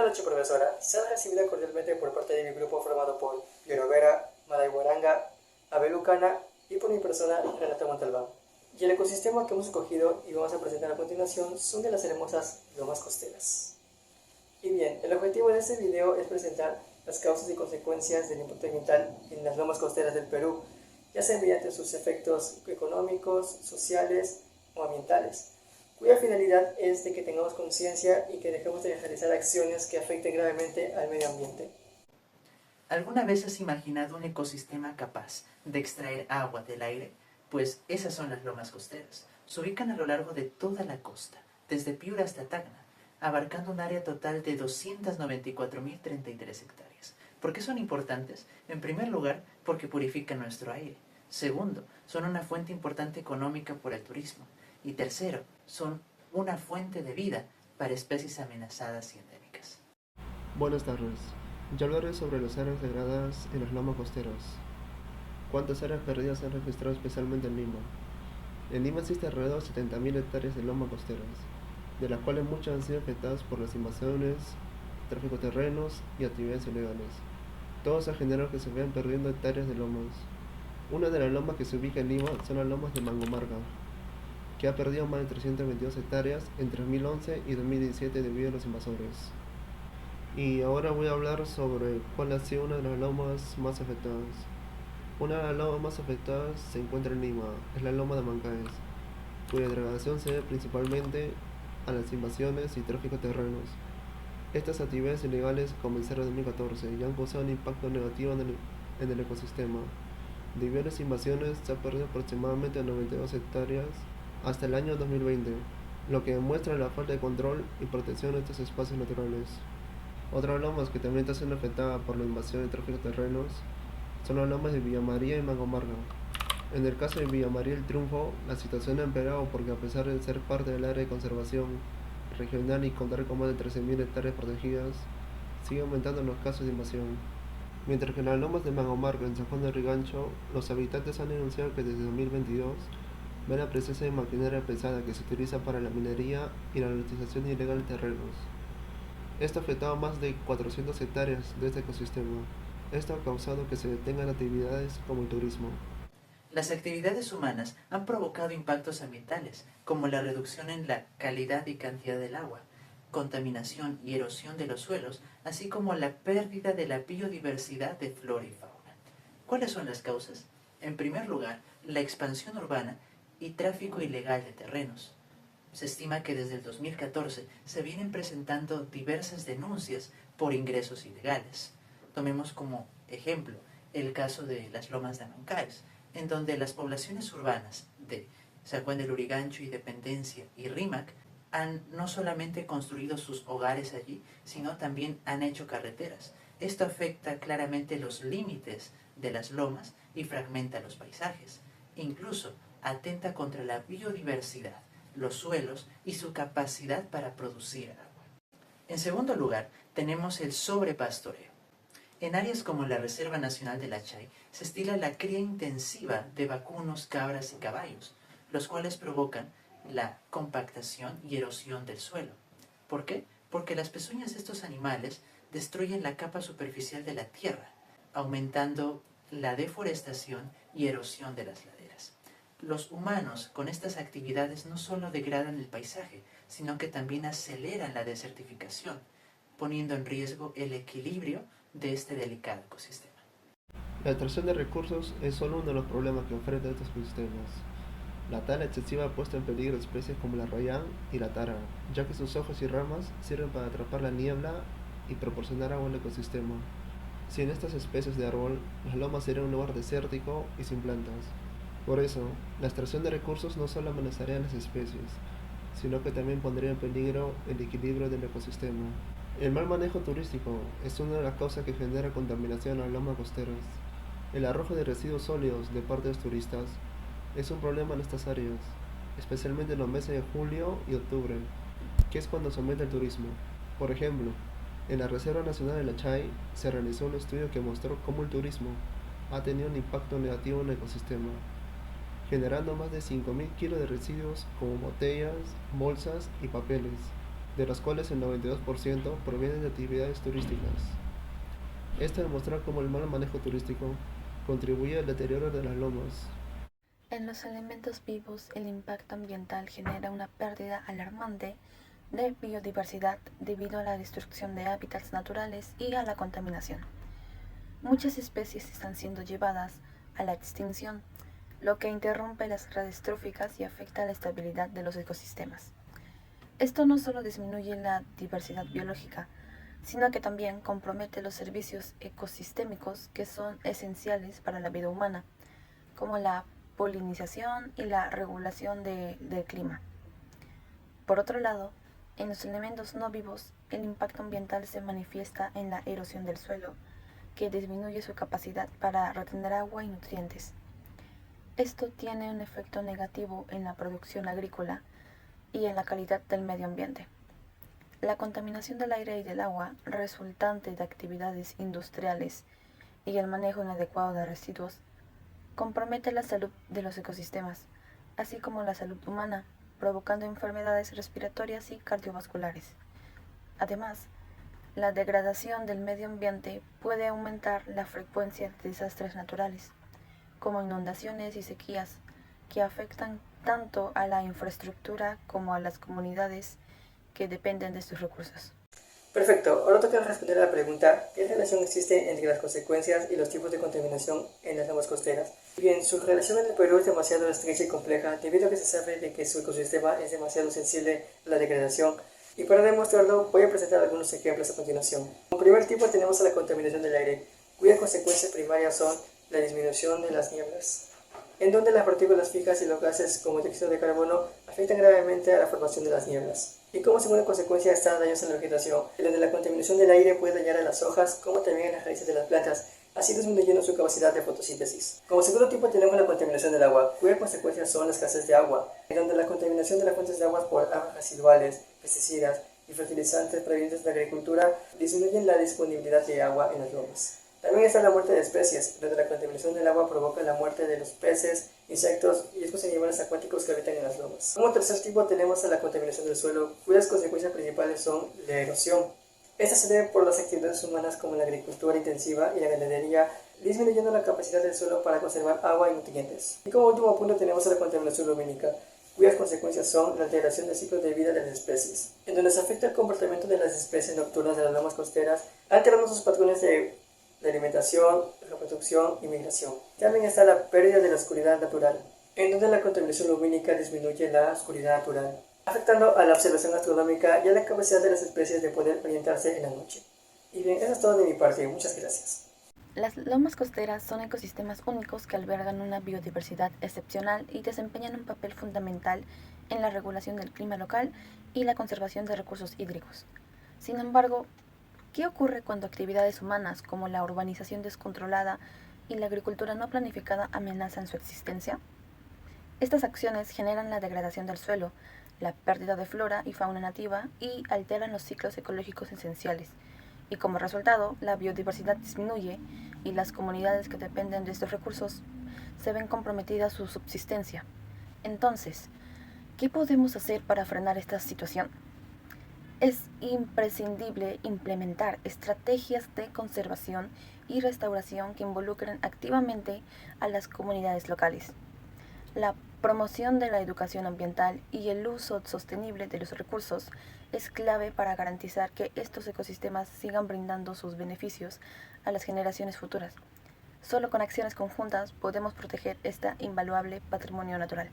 noches, profesora. Sea recibida cordialmente por parte de mi grupo formado por Yorovera, Madaiwaranga, Abelucana y por mi persona, Renata Montalbán. Y el ecosistema que hemos escogido y vamos a presentar a continuación son de las hermosas lomas costeras. Y bien, el objetivo de este video es presentar las causas y consecuencias del impacto ambiental en las lomas costeras del Perú, ya sea mediante sus efectos económicos, sociales o ambientales, cuya finalidad es de que tengamos conciencia y que dejemos de realizar acciones que afecten gravemente al medio ambiente. ¿Alguna vez has imaginado un ecosistema capaz de extraer agua del aire? Pues esas son las lomas costeras. Se ubican a lo largo de toda la costa, desde Piura hasta Tacna, abarcando un área total de 294.033 hectáreas. ¿Por qué son importantes? En primer lugar, porque purifican nuestro aire. Segundo, son una fuente importante económica por el turismo. Y tercero, son una fuente de vida para especies amenazadas y endémicas. Buenas tardes. Ya hablaré sobre las áreas degradadas en las lomas costeras. ¿Cuántas áreas perdidas se han registrado especialmente en Lima? En Lima existen alrededor de 70.000 hectáreas de lomas costeras, de las cuales muchas han sido afectadas por las invasiones, tráfico de terrenos y actividades ilegales. Todo se ha generado que se vayan perdiendo hectáreas de lomas. Una de las lomas que se ubica en Lima son las lomas de Mangomarga, que ha perdido más de 322 hectáreas entre 2011 y 2017 debido a los invasores. Y ahora voy a hablar sobre cuál ha sido una de las lomas más afectadas. Una de las lomas más afectadas se encuentra en Lima, es la loma de Mancaes, cuya degradación se debe principalmente a las invasiones y tráfico de terrenos. Estas actividades ilegales comenzaron en 2014 y han causado un impacto negativo en el ecosistema. Debido a las invasiones se ha perdido aproximadamente 92 hectáreas hasta el año 2020, lo que demuestra la falta de control y protección de estos espacios naturales. Otras lomas que también están siendo afectadas por la invasión y tráfico de terrenos son las lomas de Villa María y Mangomarga. En el caso de Villa María el Triunfo, la situación ha empeorado porque a pesar de ser parte del área de conservación regional y contar con más de 13.000 hectáreas protegidas, sigue aumentando los casos de invasión. Mientras que en las lomas de Mangomarga en San Juan de Rigancho, los habitantes han denunciado que desde 2022 ven la presencia de maquinaria pesada que se utiliza para la minería y la utilización ilegal de terrenos. Esto ha afectado a más de 400 hectáreas de este ecosistema. Esto ha causado que se detengan actividades como el turismo. Las actividades humanas han provocado impactos ambientales, como la reducción en la calidad y cantidad del agua, contaminación y erosión de los suelos, así como la pérdida de la biodiversidad de flora y fauna. ¿Cuáles son las causas? En primer lugar, la expansión urbana y tráfico ilegal de terrenos. Se estima que desde el 2014 se vienen presentando diversas denuncias por ingresos ilegales. Tomemos como ejemplo el caso de las lomas de Mancaes, en donde las poblaciones urbanas de San Juan del Lurigancho, Independencia y Rímac han no solamente construido sus hogares allí, sino también han hecho carreteras. Esto afecta claramente los límites de las lomas y fragmenta los paisajes. Incluso atenta contra la biodiversidad, los suelos y su capacidad para producir agua. En segundo lugar, tenemos el sobrepastoreo. En áreas como la Reserva Nacional de la Chay se estila la cría intensiva de vacunos, cabras y caballos, los cuales provocan la compactación y erosión del suelo. ¿Por qué? Porque las pezuñas de estos animales destruyen la capa superficial de la tierra, aumentando la deforestación y erosión de las laderas. Los humanos con estas actividades no solo degradan el paisaje, sino que también aceleran la desertificación, poniendo en riesgo el equilibrio de este delicado ecosistema. La extracción de recursos es solo uno de los problemas que enfrentan estos ecosistemas. La tala excesiva ha puesto en peligro especies como la rayán y la tara, ya que sus hojas y ramas sirven para atrapar la niebla y proporcionar agua al ecosistema. Sin estas especies de árbol, las lomas serían un lugar desértico y sin plantas. Por eso, la extracción de recursos no solo amenazaría a las especies, sino que también pondría en peligro el equilibrio del ecosistema. El mal manejo turístico es una de las causas que genera contaminación en las lomas costeras. El arrojo de residuos sólidos de parte de los turistas es un problema en estas áreas, especialmente en los meses de julio y octubre, que es cuando se aumenta el turismo. Por ejemplo, en la Reserva Nacional de la Chay se realizó un estudio que mostró cómo el turismo ha tenido un impacto negativo en el ecosistema, generando más de 5.000 kilos de residuos como botellas, bolsas y papeles. de los cuales el 92% provienen de actividades turísticas. Esto demuestra cómo el mal manejo turístico contribuye al deterioro de las lomas. En los elementos vivos, el impacto ambiental genera una pérdida alarmante de biodiversidad debido a la destrucción de hábitats naturales y a la contaminación. Muchas especies están siendo llevadas a la extinción, lo que interrumpe las redes tróficas y afecta la estabilidad de los ecosistemas. Esto no solo disminuye la diversidad biológica, sino que también compromete los servicios ecosistémicos que son esenciales para la vida humana, como la polinización y la regulación del clima. Por otro lado, en los elementos no vivos, el impacto ambiental se manifiesta en la erosión del suelo, que disminuye su capacidad para retener agua y nutrientes. Esto tiene un efecto negativo en la producción agrícola y en la calidad del medio ambiente. La contaminación del aire y del agua resultante de actividades industriales y el manejo inadecuado de residuos compromete la salud de los ecosistemas, así como la salud humana, provocando enfermedades respiratorias y cardiovasculares. Además, la degradación del medio ambiente puede aumentar la frecuencia de desastres naturales, como inundaciones y sequías, que afectan tanto a la infraestructura como a las comunidades que dependen de estos recursos. Perfecto, ahora toca responder a la pregunta: ¿qué relación existe entre las consecuencias y los tipos de contaminación en las aguas costeras? Bien, su relación en el Perú es demasiado estrecha y compleja debido a que se sabe de que su ecosistema es demasiado sensible a la degradación, y para demostrarlo voy a presentar algunos ejemplos a continuación. Como primer tipo tenemos a la contaminación del aire, cuyas consecuencias primarias son la disminución de las nieblas, en donde las partículas fijas y los gases como dióxido de carbono afectan gravemente a la formación de las nieblas. Y como segunda consecuencia están daños en la vegetación, en donde la contaminación del aire puede dañar a las hojas como también a las raíces de las plantas, así disminuyendo su capacidad de fotosíntesis. Como segundo tipo tenemos la contaminación del agua, cuyas consecuencias son la escasez de agua, en donde la contaminación de las fuentes de agua por aguas residuales, pesticidas y fertilizantes provenientes de la agricultura disminuyen la disponibilidad de agua en las lomas. También está la muerte de especies, donde la contaminación del agua provoca la muerte de los peces, insectos y otros animales acuáticos que habitan en las lomas. Como tercer tipo tenemos a la contaminación del suelo, cuyas consecuencias principales son la erosión. Esta se debe por las actividades humanas como la agricultura intensiva y la ganadería, disminuyendo la capacidad del suelo para conservar agua y nutrientes. Y como último punto tenemos a la contaminación lumínica, cuyas consecuencias son la alteración del ciclo de vida de las especies, en donde se afecta el comportamiento de las especies nocturnas de las lomas costeras, alterando sus patrones de alimentación, reproducción y migración. También está la pérdida de la oscuridad natural, en donde la contaminación lumínica disminuye la oscuridad natural, afectando a la observación astronómica y a la capacidad de las especies de poder orientarse en la noche. Y bien, eso es todo de mi parte. Muchas gracias. Las lomas costeras son ecosistemas únicos que albergan una biodiversidad excepcional y desempeñan un papel fundamental en la regulación del clima local y la conservación de recursos hídricos. Sin embargo, ¿qué ocurre cuando actividades humanas como la urbanización descontrolada y la agricultura no planificada amenazan su existencia? Estas acciones generan la degradación del suelo, la pérdida de flora y fauna nativa y alteran los ciclos ecológicos esenciales, y como resultado la biodiversidad disminuye y las comunidades que dependen de estos recursos se ven comprometidas su subsistencia. Entonces, ¿qué podemos hacer para frenar esta situación? Es imprescindible implementar estrategias de conservación y restauración que involucren activamente a las comunidades locales. La promoción de la educación ambiental y el uso sostenible de los recursos es clave para garantizar que estos ecosistemas sigan brindando sus beneficios a las generaciones futuras. Solo con acciones conjuntas podemos proteger este invaluable patrimonio natural.